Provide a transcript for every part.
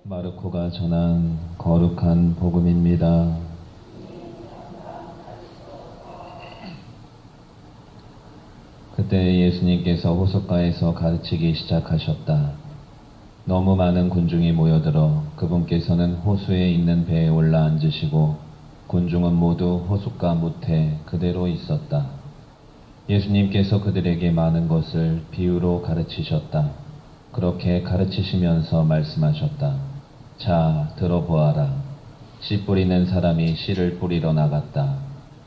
마르코가 전한 거룩한 복음입니다. 그때 예수님께서 호숫가에서 가르치기 시작하셨다. 너무 많은 군중이 모여들어 그분께서는 호수에 있는 배에 올라 앉으시고 군중은 모두 호숫가 못에 그대로 있었다. 예수님께서 그들에게 많은 것을 비유로 가르치셨다. 그렇게 가르치시면서 말씀하셨다. 자, 들어보아라. 씨 뿌리는 사람이 씨를 뿌리러 나갔다.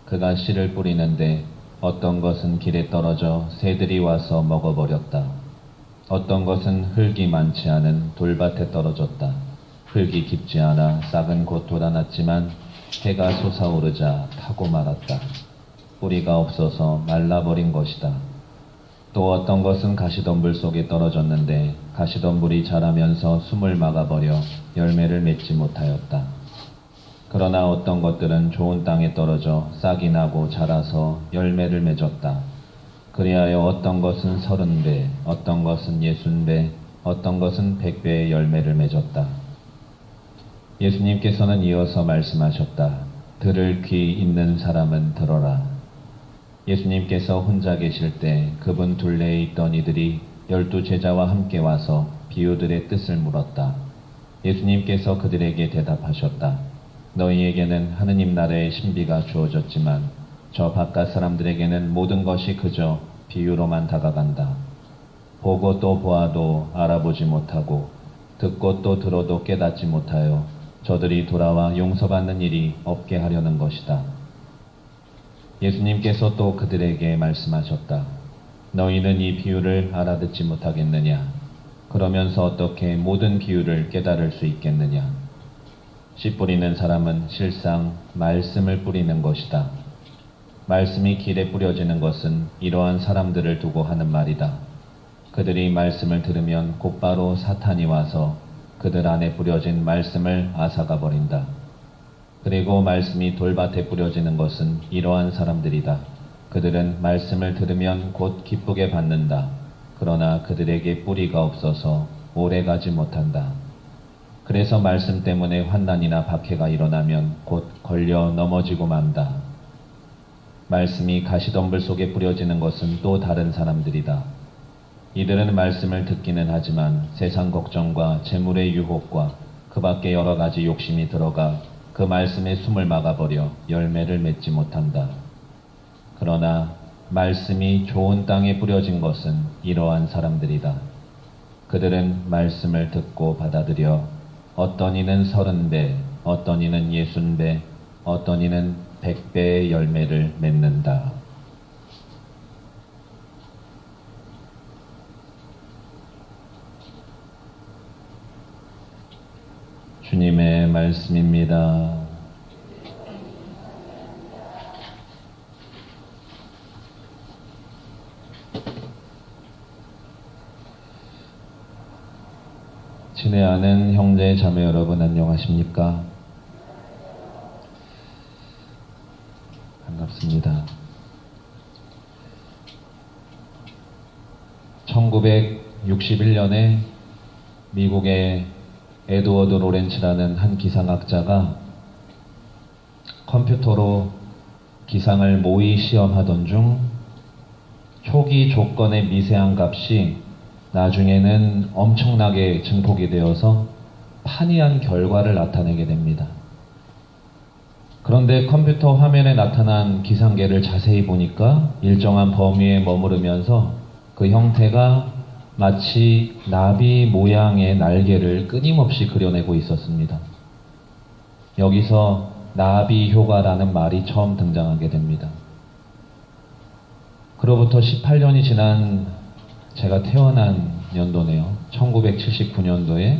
그가 씨를 뿌리는데 어떤 것은 길에 떨어져 새들이 와서 먹어버렸다. 어떤 것은 흙이 많지 않은 돌밭에 떨어졌다. 흙이 깊지 않아 싹은 곧 돋아났지만 해가 솟아오르자 타고 말았다. 뿌리가 없어서 말라버린 것이다. 또 어떤 것은 가시덤불 속에 떨어졌는데 가시덤불이 자라면서 숨을 막아버려 열매를 맺지 못하였다. 그러나 어떤 것들은 좋은 땅에 떨어져 싹이 나고 자라서 열매를 맺었다. 그리하여 어떤 것은 30배, 어떤 것은 60배, 어떤 것은 100배의 열매를 맺었다. 예수님께서는 이어서 말씀하셨다. 들을 귀 있는 사람은 들어라. 예수님께서 혼자 계실 때 그분 둘레에 있던 이들이 12제자와 함께 와서 비유들의 뜻을 물었다. 예수님께서 그들에게 대답하셨다. 너희에게는 하느님 나라의 신비가 주어졌지만 저 바깥 사람들에게는 모든 것이 그저 비유로만 다가간다. 보고 또 보아도 알아보지 못하고 듣고 또 들어도 깨닫지 못하여 저들이 돌아와 용서받는 일이 없게 하려는 것이다. 예수님께서 또 그들에게 말씀하셨다. 너희는 이 비유를 알아듣지 못하겠느냐? 그러면서 어떻게 모든 비유를 깨달을 수 있겠느냐? 씨 뿌리는 사람은 실상 말씀을 뿌리는 것이다. 말씀이 길에 뿌려지는 것은 이러한 사람들을 두고 하는 말이다. 그들이 말씀을 들으면 곧바로 사탄이 와서 그들 안에 뿌려진 말씀을 앗아가 버린다. 그리고 말씀이 돌밭에 뿌려지는 것은 이러한 사람들이다. 그들은 말씀을 들으면 곧 기쁘게 받는다. 그러나 그들에게 뿌리가 없어서 오래가지 못한다. 그래서 말씀 때문에 환난이나 박해가 일어나면 곧 걸려 넘어지고 만다. 말씀이 가시덤불 속에 뿌려지는 것은 또 다른 사람들이다. 이들은 말씀을 듣기는 하지만 세상 걱정과 재물의 유혹과 그 밖에 여러 가지 욕심이 들어가 그 말씀에 숨을 막아버려 열매를 맺지 못한다. 그러나 말씀이 좋은 땅에 뿌려진 것은 이러한 사람들이다. 그들은 말씀을 듣고 받아들여 어떤 이는 30배, 어떤 이는 60배, 어떤 이는 100배의 열매를 맺는다. 주님의 말씀입니다. 친애하는 형제 자매 여러분 안녕하십니까? 반갑습니다. 1961년에 미국의 에드워드 로렌츠라는 한 기상학자가 컴퓨터로 기상을 모의 시험하던 중 초기 조건의 미세한 값이 나중에는 엄청나게 증폭이 되어서 판이한 결과를 나타내게 됩니다. 그런데 컴퓨터 화면에 나타난 기상계를 자세히 보니까 일정한 범위에 머무르면서 그 형태가 마치 나비 모양의 날개를 끊임없이 그려내고 있었습니다. 여기서 나비 효과라는 말이 처음 등장하게 됩니다. 그로부터 18년이 지난 제가 태어난 연도네요. 1979년도에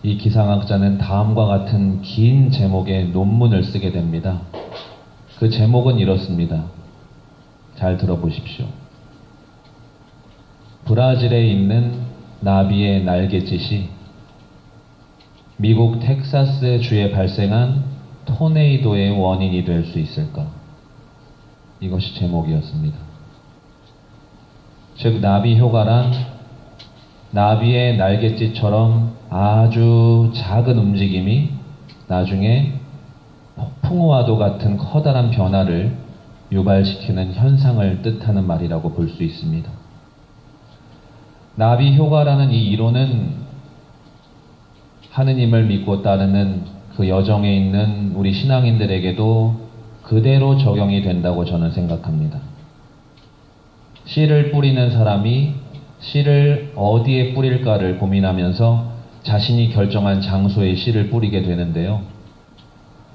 이 기상학자는 다음과 같은 긴 제목의 논문을 쓰게 됩니다. 그 제목은 이렇습니다. 잘 들어보십시오. 브라질에 있는 나비의 날갯짓이 미국 텍사스 주에 발생한 토네이도의 원인이 될 수 있을까? 이것이 제목이었습니다. 즉 나비 효과란 나비의 날갯짓처럼 아주 작은 움직임이 나중에 폭풍우와도 같은 커다란 변화를 유발시키는 현상을 뜻하는 말이라고 볼 수 있습니다. 나비 효과라는 이 이론은 하느님을 믿고 따르는 그 여정에 있는 우리 신앙인들에게도 그대로 적용이 된다고 저는 생각합니다. 씨를 뿌리는 사람이 씨를 어디에 뿌릴까를 고민하면서 자신이 결정한 장소에 씨를 뿌리게 되는데요.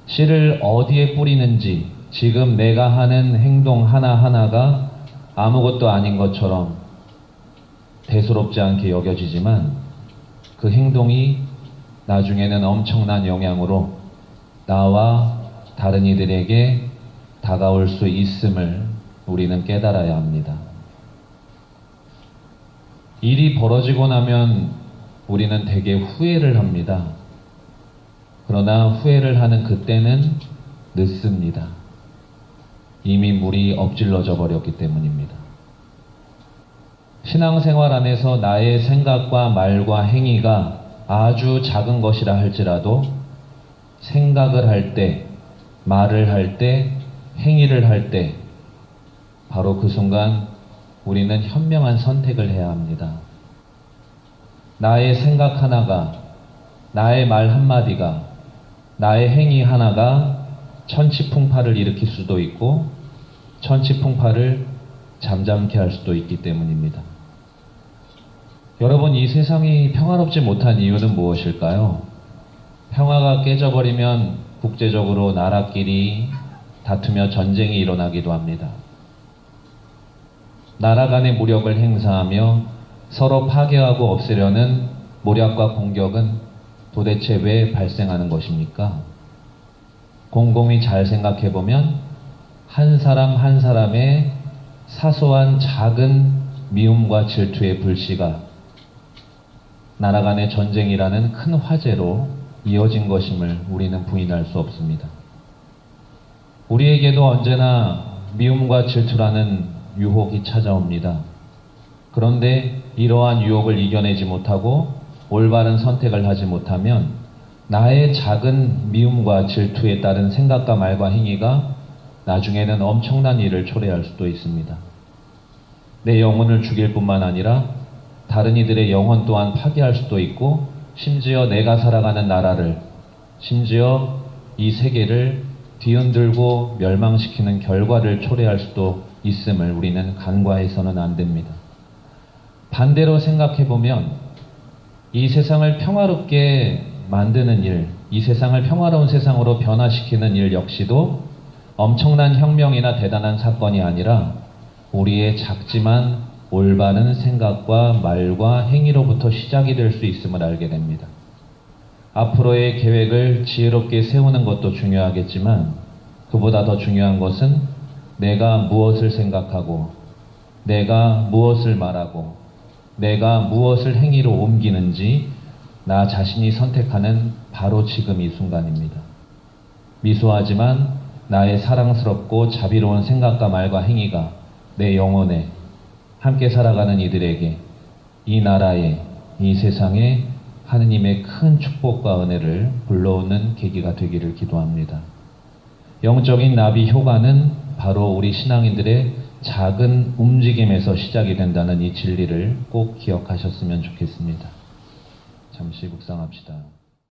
씨를 어디에 뿌리는지 지금 내가 하는 행동 하나하나가 아무것도 아닌 것처럼 대수롭지 않게 여겨지지만 그 행동이 나중에는 엄청난 영향으로 나와 다른 이들에게 다가올 수 있음을 우리는 깨달아야 합니다. 일이 벌어지고 나면 우리는 되게 후회를 합니다. 그러나 후회를 하는 그때는 늦습니다. 이미 물이 엎질러져 버렸기 때문입니다. 신앙생활 안에서 나의 생각과 말과 행위가 아주 작은 것이라 할지라도 생각을 할 때, 말을 할 때, 행위를 할 때 바로 그 순간 우리는 현명한 선택을 해야 합니다. 나의 생각 하나가, 나의 말 한마디가, 나의 행위 하나가 천치풍파를 일으킬 수도 있고 천치풍파를 잠잠케 할 수도 있기 때문입니다. 여러분, 이 세상이 평화롭지 못한 이유는 무엇일까요? 평화가 깨져버리면 국제적으로 나라끼리 다투며 전쟁이 일어나기도 합니다. 나라 간의 무력을 행사하며 서로 파괴하고 없애려는 모략과 공격은 도대체 왜 발생하는 것입니까? 곰곰이 잘 생각해보면 한 사람 한 사람의 사소한 작은 미움과 질투의 불씨가 나라 간의 전쟁이라는 큰 화재로 이어진 것임을 우리는 부인할 수 없습니다. 우리에게도 언제나 미움과 질투라는 유혹이 찾아옵니다. 그런데 이러한 유혹을 이겨내지 못하고 올바른 선택을 하지 못하면 나의 작은 미움과 질투에 따른 생각과 말과 행위가 나중에는 엄청난 일을 초래할 수도 있습니다. 내 영혼을 죽일 뿐만 아니라 다른 이들의 영혼 또한 파괴할 수도 있고 심지어 내가 살아가는 나라를, 심지어 이 세계를 뒤흔들고 멸망시키는 결과를 초래할 수도 있음을 우리는 간과해서는 안 됩니다. 반대로 생각해보면 이 세상을 평화롭게 만드는 일, 이 세상을 평화로운 세상으로 변화시키는 일 역시도 엄청난 혁명이나 대단한 사건이 아니라 우리의 작지만 올바른 생각과 말과 행위로부터 시작이 될 수 있음을 알게 됩니다. 앞으로의 계획을 지혜롭게 세우는 것도 중요하겠지만 그보다 더 중요한 것은 내가 무엇을 생각하고 내가 무엇을 말하고 내가 무엇을 행위로 옮기는지 나 자신이 선택하는 바로 지금 이 순간입니다. 미소하지만 나의 사랑스럽고 자비로운 생각과 말과 행위가 내 영혼에 함께 살아가는 이들에게 이 나라에 이 세상에 하느님의 큰 축복과 은혜를 불러오는 계기가 되기를 기도합니다. 영적인 나비 효과는 바로 우리 신앙인들의 작은 움직임에서 시작이 된다는 이 진리를 꼭 기억하셨으면 좋겠습니다. 잠시 묵상합시다.